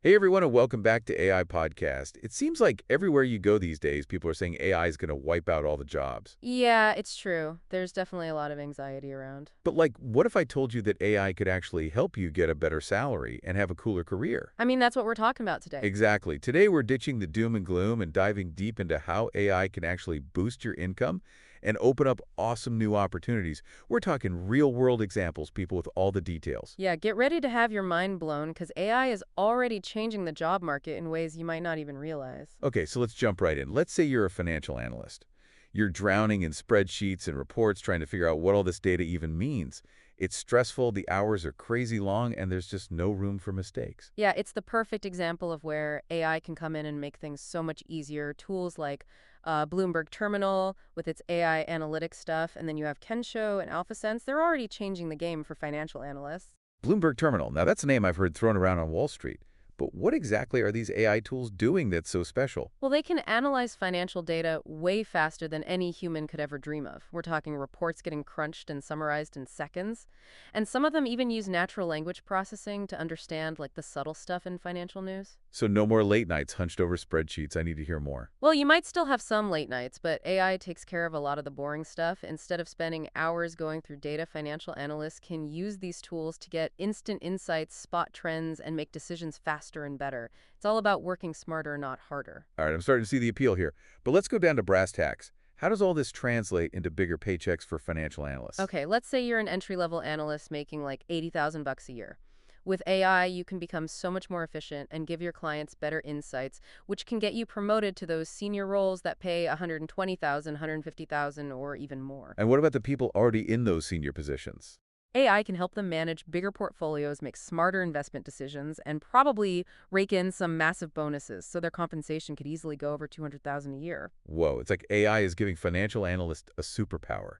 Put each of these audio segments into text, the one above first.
Hey everyone, and welcome back to AI Podcast. It seems like everywhere you go these days, people are saying AI is going to wipe out all the jobs. Yeah, it's true. There's definitely a lot of anxiety around. But what if I told you that AI could actually help you get a better salary and have a cooler career? I mean, that's what we're talking about today. Exactly. Today we're ditching the doom and gloom and diving deep into how AI can actually boost your income and open up awesome new opportunities. We're talking real-world examples, people, with all the details. Yeah, get ready to have your mind blown because AI is already changing the job market in ways you might not even realize. Okay, so let's jump right in. Let's say you're a financial analyst. You're drowning in spreadsheets and reports trying to figure out what all this data even means. It's stressful, the hours are crazy long, and there's just no room for mistakes. Yeah, it's the perfect example of where AI can come in and make things so much easier. Tools like Bloomberg Terminal with its AI analytics stuff, and then you have Kensho and AlphaSense. They're already changing the game for financial analysts. Bloomberg Terminal, now that's a name I've heard thrown around on Wall Street. But what exactly are these AI tools doing that's so special? Well, they can analyze financial data way faster than any human could ever dream of. We're talking reports getting crunched and summarized in seconds. And some of them even use natural language processing to understand like the subtle stuff in financial news. So no more late nights hunched over spreadsheets. I need to hear more. Well, you might still have some late nights, but AI takes care of a lot of the boring stuff. Instead of spending hours going through data, financial analysts can use these tools to get instant insights, spot trends, and make decisions faster and better. It's all about working smarter, not harder. All right, I'm starting to see the appeal here. But let's go down to brass tacks. How does all this translate into bigger paychecks for financial analysts? Okay, let's say you're an entry-level analyst making like 80,000 bucks a year. With AI, you can become so much more efficient and give your clients better insights, which can get you promoted to those senior roles that pay 120,000, 150,000 or even more. And what about the people already in those senior positions? AI can help them manage bigger portfolios, make smarter investment decisions, and probably rake in some massive bonuses, so their compensation could easily go over 200,000 a year. Whoa, it's like AI is giving financial analysts a superpower.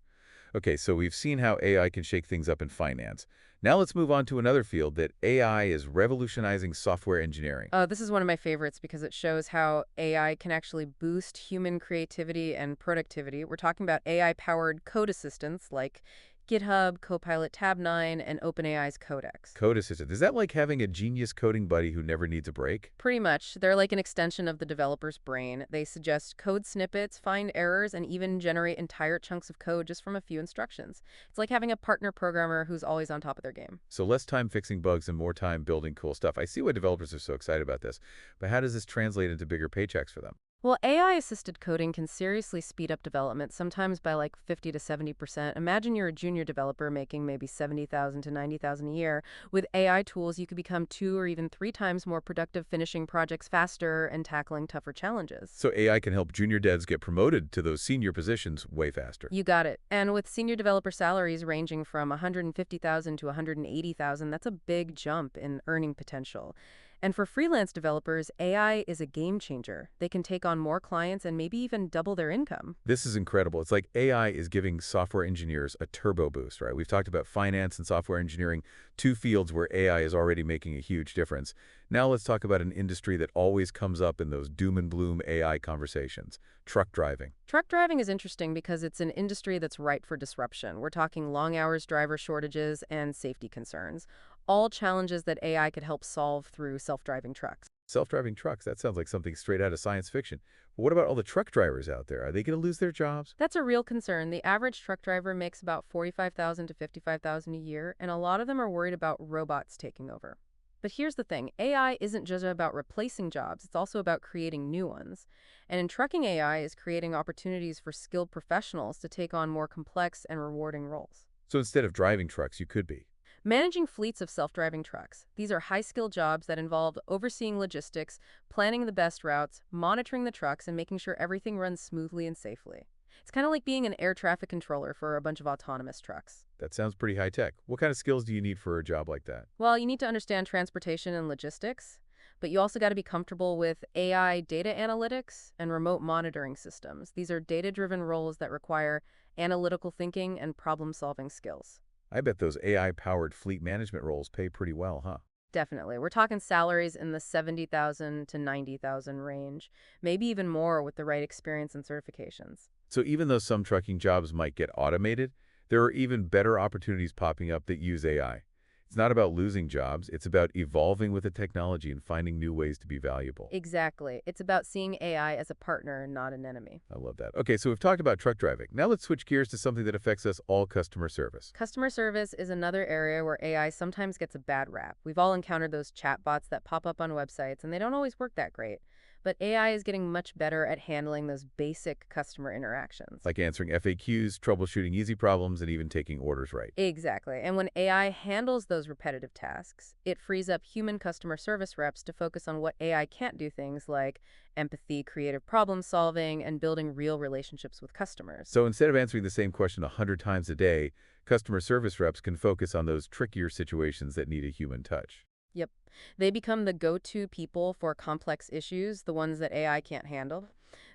Okay, so we've seen how AI can shake things up in finance. Now let's move on to another field that AI is revolutionizing software engineering. This is one of my favorites because it shows how AI can actually boost human creativity and productivity. We're talking about AI-powered code assistants like GitHub, Copilot Tab 9, and OpenAI's Codex. Code assistant. Is that like having a genius coding buddy who never needs a break? Pretty much. They're like an extension of the developer's brain. They suggest code snippets, find errors, and even generate entire chunks of code just from a few instructions. It's like having a partner programmer who's always on top of their game. So less time fixing bugs and more time building cool stuff. I see why developers are so excited about this. But how does this translate into bigger paychecks for them? Well, AI-assisted coding can seriously speed up development, sometimes by like 50 to 70%. Imagine you're a junior developer making maybe 70,000 to 90,000 a year. With AI tools, you could become 2 or even 3 times more productive finishing projects faster and tackling tougher challenges. So AI can help junior devs get promoted to those senior positions way faster. You got it. And with senior developer salaries ranging from 150,000 to 180,000, that's a big jump in earning potential. And for freelance developers, AI is a game changer. They can take on more clients and maybe even double their income. This is incredible. It's like AI is giving software engineers a turbo boost, right? We've talked about finance and software engineering, two fields where AI is already making a huge difference. Now let's talk about an industry that always comes up in those doom and gloom AI conversations, truck driving. Truck driving is interesting because it's an industry that's ripe for disruption. We're talking long hours, driver shortages, and safety concerns, all challenges that AI could help solve through self-driving trucks. Self-driving trucks, that sounds like something straight out of science fiction. But what about all the truck drivers out there? Are they going to lose their jobs? That's a real concern. The average truck driver makes about 45,000 to 55,000 a year, and a lot of them are worried about robots taking over. But here's the thing, AI isn't just about replacing jobs, it's also about creating new ones. And in trucking, AI is creating opportunities for skilled professionals to take on more complex and rewarding roles. So instead of driving trucks, you could be. Managing fleets of self-driving trucks. These are high-skill jobs that involve overseeing logistics, planning the best routes, monitoring the trucks, and making sure everything runs smoothly and safely. It's kind of like being an air traffic controller for a bunch of autonomous trucks. That sounds pretty high tech. What kind of skills do you need for a job like that? Well, you need to understand transportation and logistics, but you also got to be comfortable with AI data analytics and remote monitoring systems. These are data-driven roles that require analytical thinking and problem-solving skills. I bet those AI-powered fleet management roles pay pretty well, huh? Definitely. We're talking salaries in the 70,000 to 90,000 range, maybe even more with the right experience and certifications. So even though some trucking jobs might get automated, there are even better opportunities popping up that use AI. It's not about losing jobs. It's about evolving with the technology and finding new ways to be valuable. Exactly. It's about seeing AI as a partner, not an enemy. I love that. Okay, so we've talked about truck driving. Now let's switch gears to something that affects us all, customer service. Customer service is another area where AI sometimes gets a bad rap. We've all encountered those chatbots that pop up on websites, and they don't always work that great. But AI is getting much better at handling those basic customer interactions. Like answering FAQs, troubleshooting easy problems, and even taking orders right. Exactly. And when AI handles those repetitive tasks, it frees up human customer service reps to focus on what AI can't do, things like empathy, creative problem solving, and building real relationships with customers. So instead of answering the same question 100 times a day, customer service reps can focus on those trickier situations that need a human touch. Yep. They become the go-to people for complex issues, the ones that AI can't handle.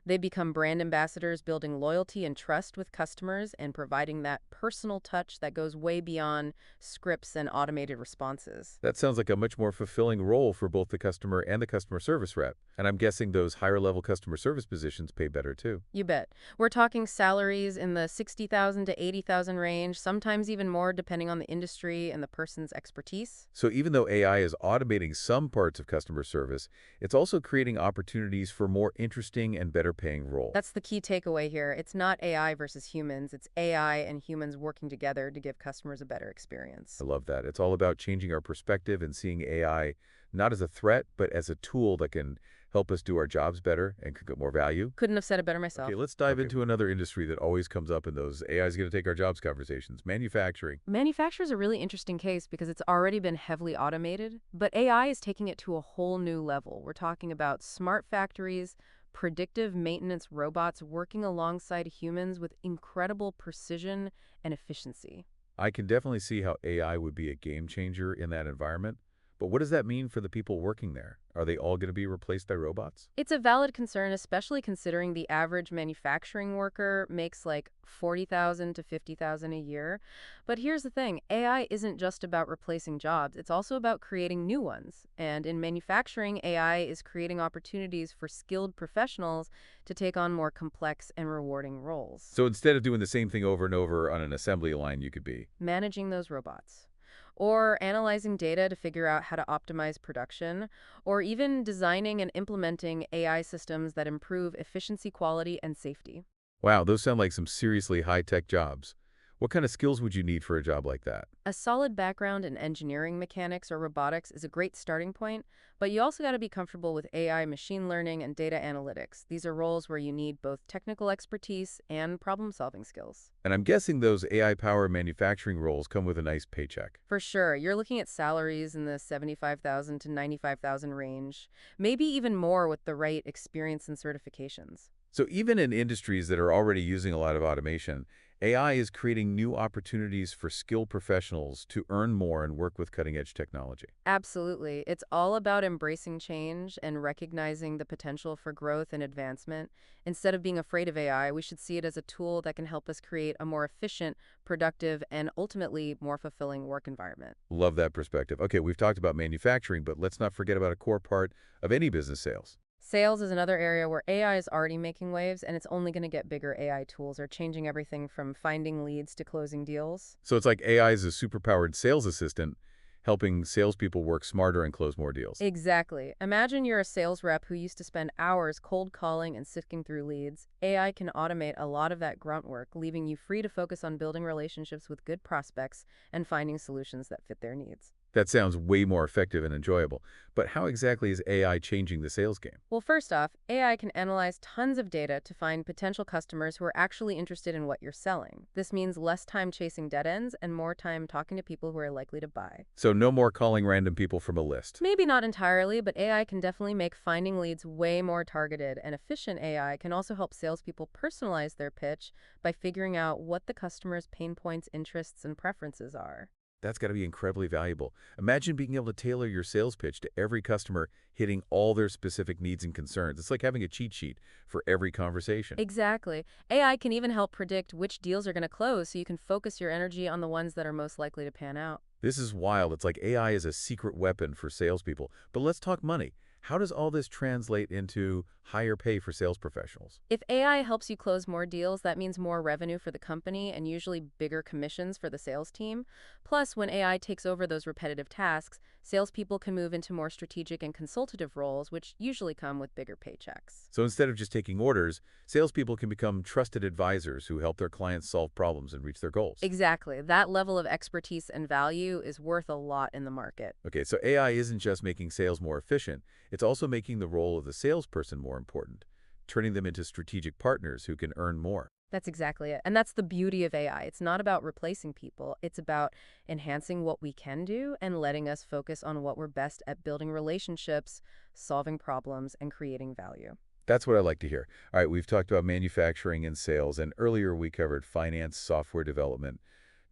They become brand ambassadors, building loyalty and trust with customers and providing that personal touch that goes way beyond scripts and automated responses. That sounds like a much more fulfilling role for both the customer and the customer service rep. And I'm guessing those higher level customer service positions pay better too. You bet. We're talking salaries in the 60,000 to 80,000 range, sometimes even more depending on the industry and the person's expertise. So even though AI is automating some parts of customer service, it's also creating opportunities for more interesting and better paying roles. That's the key takeaway here. It's not AI versus humans, it's AI and humans working together to give customers a better experience. I love that. It's all about changing our perspective and seeing AI not as a threat, but as a tool that can help us do our jobs better and could get more value. Couldn't have said it better myself. Okay, let's dive into another industry that always comes up in those AI is going to take our jobs conversations, manufacturing. Manufacture is a really interesting case because it's already been heavily automated, but AI is taking it to a whole new level. We're talking about smart factories, predictive maintenance robots working alongside humans with incredible precision and efficiency. I can definitely see how AI would be a game changer in that environment. But what does that mean for the people working there? Are they all going to be replaced by robots? It's a valid concern, especially considering the average manufacturing worker makes like 40,000 to 50,000 a year. But here's the thing, AI isn't just about replacing jobs, it's also about creating new ones. And in manufacturing, AI is creating opportunities for skilled professionals to take on more complex and rewarding roles. So instead of doing the same thing over and over on an assembly line, you could be Managing those robots, or analyzing data to figure out how to optimize production, or even designing and implementing AI systems that improve efficiency, quality, and safety. wow, those sound like some seriously high-tech jobs. What kind of skills would you need for a job like that? A solid background in engineering, mechanics, or robotics is a great starting point, but you also got to be comfortable with AI, machine learning, and data analytics. These are roles where you need both technical expertise and problem-solving skills. And I'm guessing those AI-powered manufacturing roles come with a nice paycheck. For sure, you're looking at salaries in the 75,000 to 95,000 range, maybe even more with the right experience and certifications. So even in industries that are already using a lot of automation, AI is creating new opportunities for skilled professionals to earn more and work with cutting-edge technology. Absolutely. It's all about embracing change and recognizing the potential for growth and advancement. Instead of being afraid of AI, we should see it as a tool that can help us create a more efficient, productive, and ultimately more fulfilling work environment. Love that perspective. Okay, we've talked about manufacturing, but let's not forget about a core part of any business sales. Sales is another area where AI is already making waves, and it's only going to get bigger. AI tools are changing everything from finding leads to closing deals. So it's like AI is a superpowered sales assistant, helping salespeople work smarter and close more deals. Exactly. Imagine you're a sales rep who used to spend hours cold calling and sifting through leads. AI can automate a lot of that grunt work, leaving you free to focus on building relationships with good prospects and finding solutions that fit their needs. That sounds way more effective and enjoyable. But how exactly is AI changing the sales game? Well, first off, AI can analyze tons of data to find potential customers who are actually interested in what you're selling. This means less time chasing dead ends and more time talking to people who are likely to buy. So no more calling random people from a list. Maybe not entirely, but AI can definitely make finding leads way more targeted, and efficient AI can also help salespeople personalize their pitch by figuring out what the customer's pain points, interests, and preferences are. That's got to be incredibly valuable. Imagine being able to tailor your sales pitch to every customer, hitting all their specific needs and concerns. It's like having a cheat sheet for every conversation. Exactly. AI can even help predict which deals are going to close so you can focus your energy on the ones that are most likely to pan out. This is wild. It's like AI is a secret weapon for salespeople. But let's talk money. How does all this translate into higher pay for sales professionals? If AI helps you close more deals, that means more revenue for the company and usually bigger commissions for the sales team. Plus, when AI takes over those repetitive tasks, salespeople can move into more strategic and consultative roles, which usually come with bigger paychecks. So instead of just taking orders, salespeople can become trusted advisors who help their clients solve problems and reach their goals. Exactly. That level of expertise and value is worth a lot in the market. Okay, so AI isn't just making sales more efficient, it's also making the role of the salesperson more important, turning them into strategic partners who can earn more. That's exactly it. And that's the beauty of AI. It's not about replacing people. It's about enhancing what we can do and letting us focus on what we're best at: building relationships, solving problems, and creating value. That's what I like to hear. All right, we've talked about manufacturing and sales, and earlier we covered finance, software development,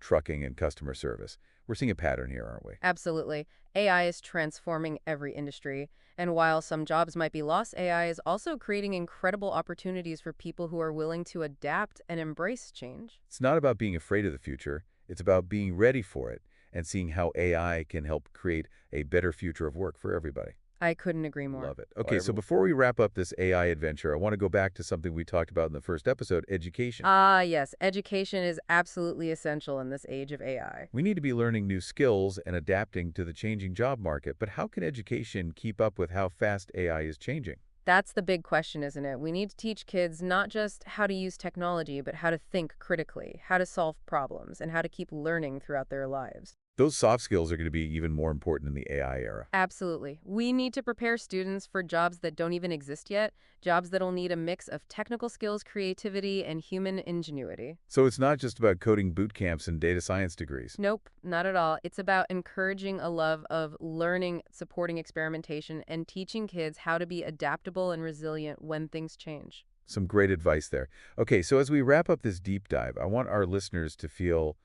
trucking, and customer service. We're seeing a pattern here, aren't we? Absolutely. AI is transforming every industry. And while some jobs might be lost, AI is also creating incredible opportunities for people who are willing to adapt and embrace change. It's not about being afraid of the future, it's about being ready for it and seeing how AI can help create a better future of work for everybody. I couldn't agree more. Love it. Okay, so before we wrap up this AI adventure, I want to go back to something we talked about in the first episode, education. Ah, yes, education is absolutely essential in this age of AI. We need to be learning new skills and adapting to the changing job market, but how can education keep up with how fast AI is changing? That's the big question, isn't it? We need to teach kids not just how to use technology, but how to think critically, how to solve problems, and how to keep learning throughout their lives. Those soft skills are going to be even more important in the AI era. Absolutely. We need to prepare students for jobs that don't even exist yet, jobs that'll need a mix of technical skills, creativity, and human ingenuity. So it's not just about coding boot camps and data science degrees. Nope, not at all. It's about encouraging a love of learning, supporting experimentation, and teaching kids how to be adaptable and resilient when things change. Some great advice there. Okay, so as we wrap up this deep dive, I want our listeners to feel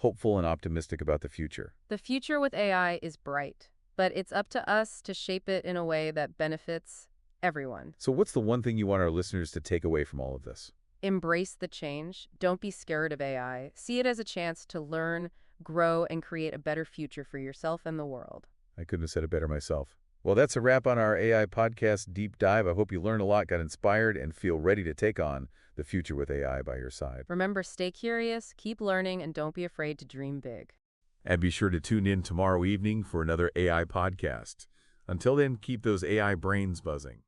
hopeful and optimistic about the future. The future with AI is bright, but it's up to us to shape it in a way that benefits everyone. So what's the one thing you want our listeners to take away from all of this? Embrace the change. Don't be scared of AI. See it as a chance to learn, grow, and create a better future for yourself and the world. I couldn't have said it better myself. Well, that's a wrap on our AI podcast deep dive. I hope you learned a lot, got inspired, and feel ready to take on the future with AI by your side. Remember, stay curious, keep learning, and don't be afraid to dream big. And be sure to tune in tomorrow evening for another AI podcast. Until then, keep those AI brains buzzing.